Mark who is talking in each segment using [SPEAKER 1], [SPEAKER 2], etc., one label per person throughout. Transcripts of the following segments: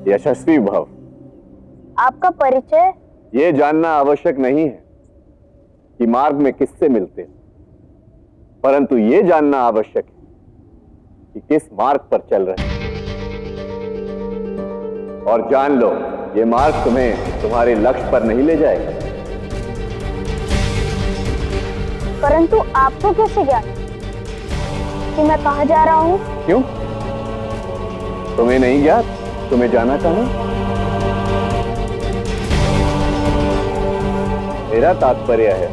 [SPEAKER 1] यशस्वी भव।
[SPEAKER 2] आपका परिचय?
[SPEAKER 1] ये जानना आवश्यक नहीं है कि मार्ग में किससे मिलते हो, परंतु ये जानना आवश्यक है कि किस मार्ग पर चल रहे हैं। और जान लो, ये मार्ग तुम्हें तुम्हारे लक्ष्य पर नहीं ले जाएगा।
[SPEAKER 2] परंतु आपको कैसे ज्ञात कि मैं कहां जा रहा हूं?
[SPEAKER 1] क्यों? तुम्हें नहीं ज्ञात? तुम्हें जाना कहां? मेरा तात्पर्य है,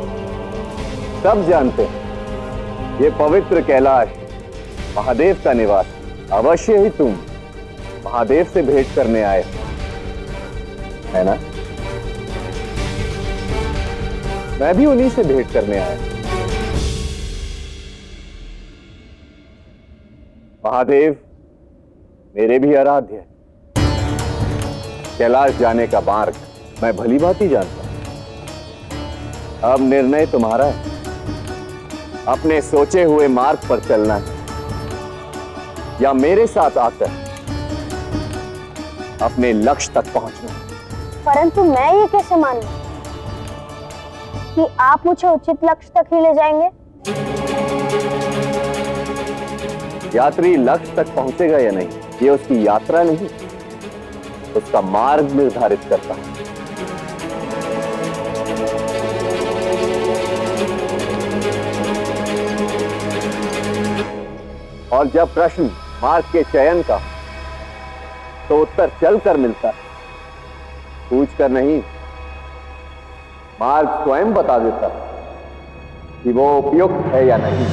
[SPEAKER 1] सब जानते हैं ये पवित्र कैलाश महादेव का निवास। अवश्य ही तुम महादेव से भेंट करने आए हो, है ना? मैं भी उन्हीं से भेंट करने आया। महादेव मेरे भी आराध्य है। कैलाश जाने का मार्ग मैं भली भांति जानता हूं। अब निर्णय तुम्हारा है, अपने सोचे हुए मार्ग पर चलना है या मेरे साथ आकर अपने लक्ष्य तक पहुंचना है।
[SPEAKER 2] परंतु मैं ये कैसे मानूं कि आप मुझे उचित लक्ष्य तक ही ले जाएंगे?
[SPEAKER 1] यात्री लक्ष्य तक पहुंचेगा या नहीं, ये उसकी यात्रा नहीं, उसका मार्ग निर्धारित करता है। और जब प्रश्न मार्ग के चयन का, तो उत्तर चलकर मिलता है, पूछ कर नहीं। मार्ग स्वयं बता देता है कि वो उपयुक्त है या नहीं।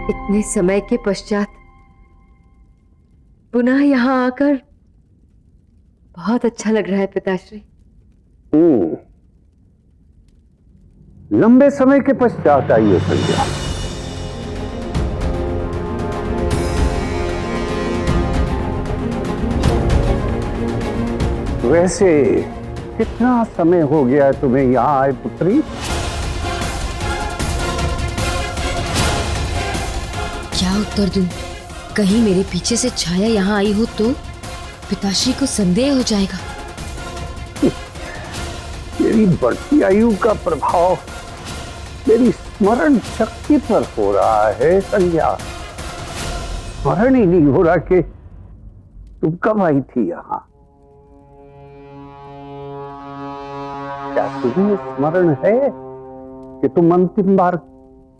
[SPEAKER 3] इतने समय के पश्चात पुनः यहाँ आकर बहुत अच्छा लग रहा है पिताश्री।
[SPEAKER 4] लंबे समय के पश्चात आई है संध्या। वैसे कितना समय हो गया तुम्हें यहाँ आए पुत्री?
[SPEAKER 5] क्या उत्तर दूं? कहीं मेरे पीछे से छाया यहाँ आई हो तो पिताश्री को संदेह हो जाएगा।
[SPEAKER 4] मेरी बढ़ती आयु का प्रभाव मेरी स्मरण शक्ति पर हो रहा है संध्या। स्मरण ही नहीं हो रहा कि तुम कब आई थी यहाँ। क्या तुम्हें स्मरण है कि तुम अंतिम बार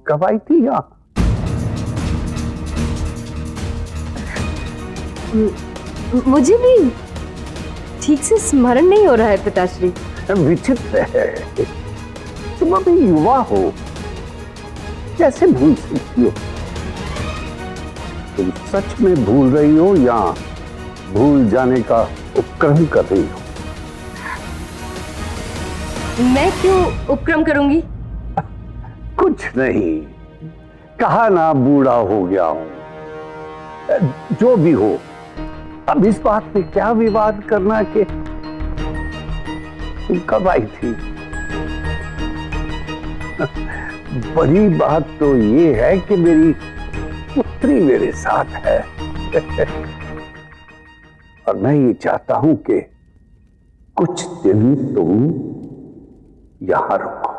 [SPEAKER 4] कब आई थी यहाँ?
[SPEAKER 3] मुझे भी ठीक से स्मरण नहीं हो रहा है पिताश्री।
[SPEAKER 4] विचित्र है, तुम अभी युवा हो, कैसे भूल सकती हो? तुम सच में भूल रही हो या भूल जाने का उपक्रम कर रही हो?
[SPEAKER 3] मैं क्यों उपक्रम करूंगी?
[SPEAKER 4] कुछ नहीं, कहा ना बूढ़ा हो गया हूं। जो भी हो, अब इस बात पे क्या विवाद करना कि तुम कब आई थी। बड़ी बात तो ये है कि मेरी पुत्री मेरे साथ है और मैं ये चाहता हूं कि कुछ दिन तुम यहां रुको।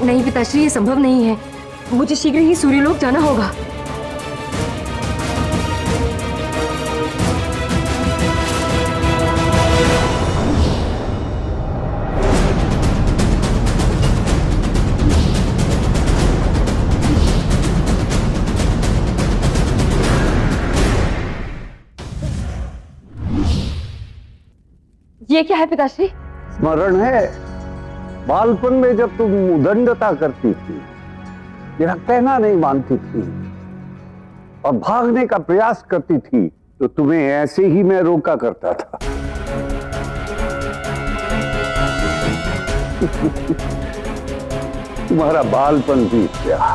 [SPEAKER 3] नहीं पिताश्री, ये संभव नहीं है। मुझे शीघ्र ही सूर्यलोक जाना होगा। ये क्या है पिताश्री?
[SPEAKER 4] स्मरण है बालपन में जब तुम उदंडता करती थी मेरा कहना नहीं मानती थी और भागने का प्रयास करती थी, तो तुम्हें ऐसे ही मैं रोका करता था। तुम्हारा बालपन बीत गया,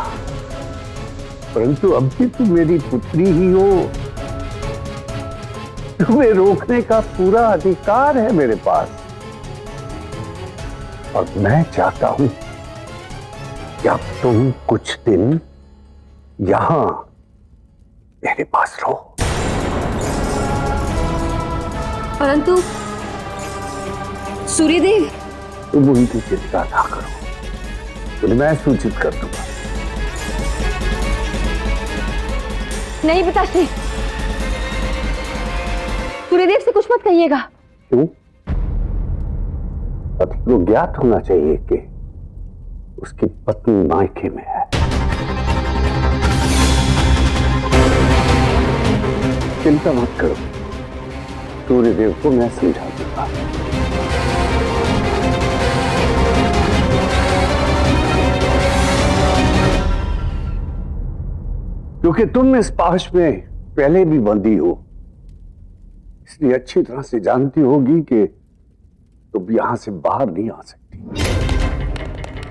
[SPEAKER 4] परंतु अब भी तुम मेरी पुत्री ही हो। तुम्हें रोकने का पूरा अधिकार है मेरे पास, और मैं चाहता हूं कि अब तुम कुछ दिन यहां मेरे पास रहो।
[SPEAKER 3] परंतु सूर्यदेव,
[SPEAKER 4] तुम उनकी चिंता ना करो, उन्हें मैं सूचित कर दूंगा।
[SPEAKER 3] नहीं पिताश्री, सूर्यदेव से कुछ मत कहिएगा।
[SPEAKER 4] क्यों? पति को ज्ञात होना चाहिए कि उसकी पत्नी मायके में है। चिंता मत करो, सूर्यदेव को मैं समझा दूंगा। क्योंकि तुम इस पाश में पहले भी बंदी हो, इसलिए अच्छी तरह से जानती होगी कि तुम यहां से बाहर नहीं आ सकती,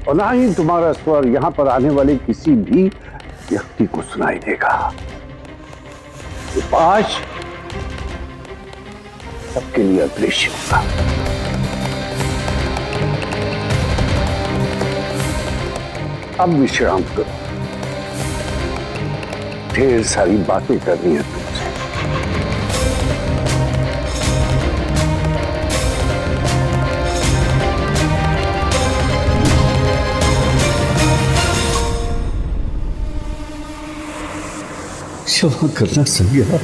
[SPEAKER 4] और ना ही तुम्हारा स्वर यहां पर आने वाले किसी भी व्यक्ति को सुनाई देगा। ये पाश सबके लिए अदृश्य होगा। अब विश्राम करो, ढेर सारी बातें करनी है तुमसे। क्षमा करना संज्ञा,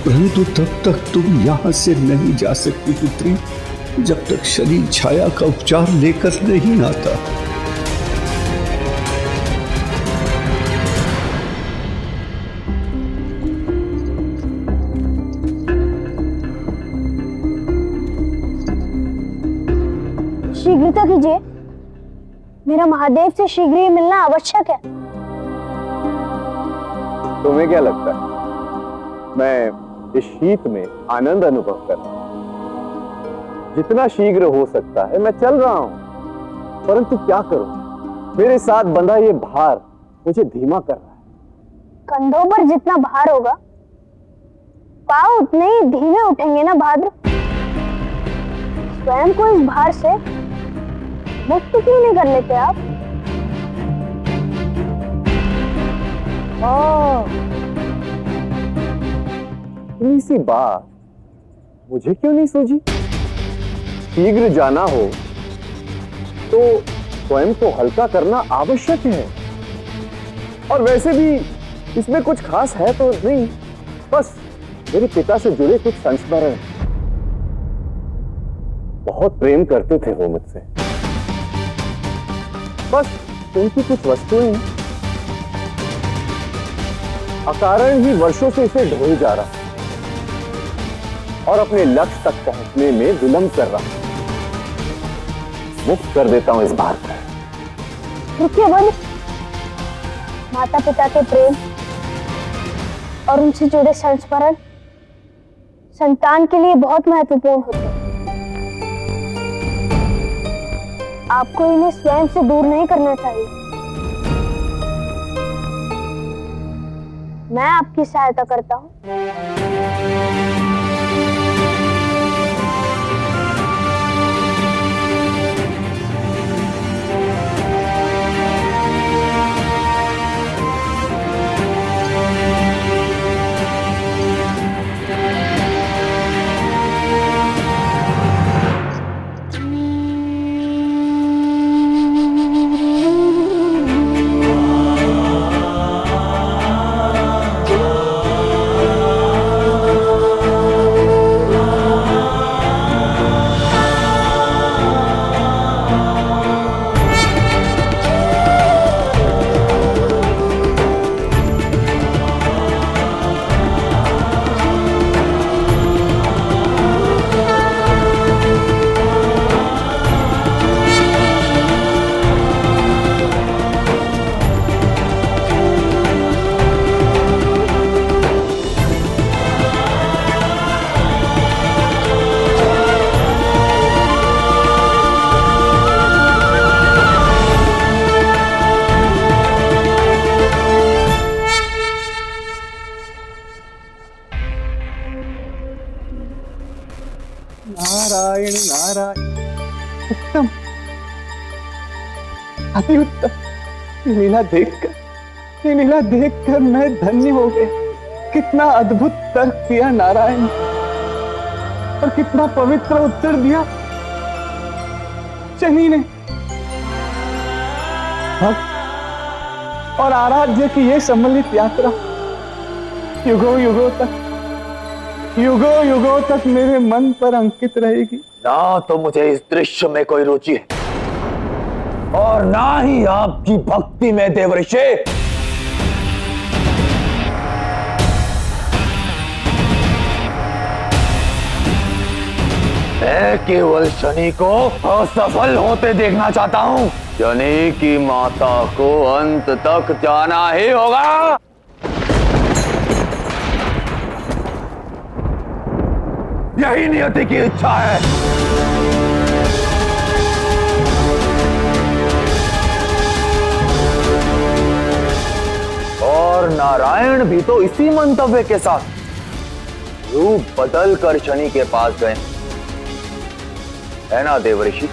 [SPEAKER 4] परंतु तब तक तुम यहां से नहीं जा सकती पुत्री, जब तक शनि छाया का उपचार लेकर नहीं आता।
[SPEAKER 2] शीघ्रता कीजिए, मेरा महादेव से शीघ्र ही मिलना आवश्यक है।
[SPEAKER 1] तुम्हें क्या लगता है मैं इस शीत में आनंद अनुभव कर रहा हूं? जितना शीघ्र हो सकता है मैं चल रहा हूं, परंतु क्या करूं, मेरे साथ बंधा ये भार मुझे धीमा कर रहा है।
[SPEAKER 2] कंधों पर जितना भार होगा, पांव उतने ही धीमे उठेंगे ना भाद्र। स्वयं को इस भार से मुक्त क्यों नहीं कर लेते आप?
[SPEAKER 1] इतनी सी बात मुझे क्यों नहीं सूझी? शीघ्र जाना हो तो स्वयं को हल्का करना आवश्यक है, और वैसे भी इसमें कुछ खास है तो नहीं, बस मेरे पिता से जुड़े कुछ संस्मरण। बहुत प्रेम करते थे वो मुझसे, बस उनकी कुछ वस्तुएं अकारण ही वर्षों से इसे ढोए जा रहा और अपने लक्ष्य तक पहुंचने में विलंब कर रहा। मुक्त कर देता हूं इस भार को।
[SPEAKER 2] रुकिए बंद। माता पिता के प्रेम और उनसे जुड़े संस्मरण संतान के लिए बहुत महत्वपूर्ण होते हैं। आपको इन्हें स्वयं से दूर नहीं करना चाहिए। मैं आपकी सहायता करता हूं।
[SPEAKER 1] आयु तक ये लीला देखकर मैं धन्य हो गया। कितना अद्भुत तर्क दिया नारायण, और कितना पवित्र उत्तर दिया शनि ने। भक्त और आराध्य की ये सम्मिलित यात्रा युगों युगों तक मेरे मन पर अंकित रहेगी।
[SPEAKER 6] ना तो मुझे इस दृश्य में कोई रुचि है और ना ही आपकी भक्ति में देवर्षि। मैं केवल शनि को असफल होते देखना चाहता हूं।
[SPEAKER 1] शनि की माता को अंत तक जाना ही होगा।
[SPEAKER 6] यही नियति की इच्छा है। और नारायण भी तो इसी मंतव्य के साथ रूप बदल कर शनि के पास गए, है ना देवर्षि?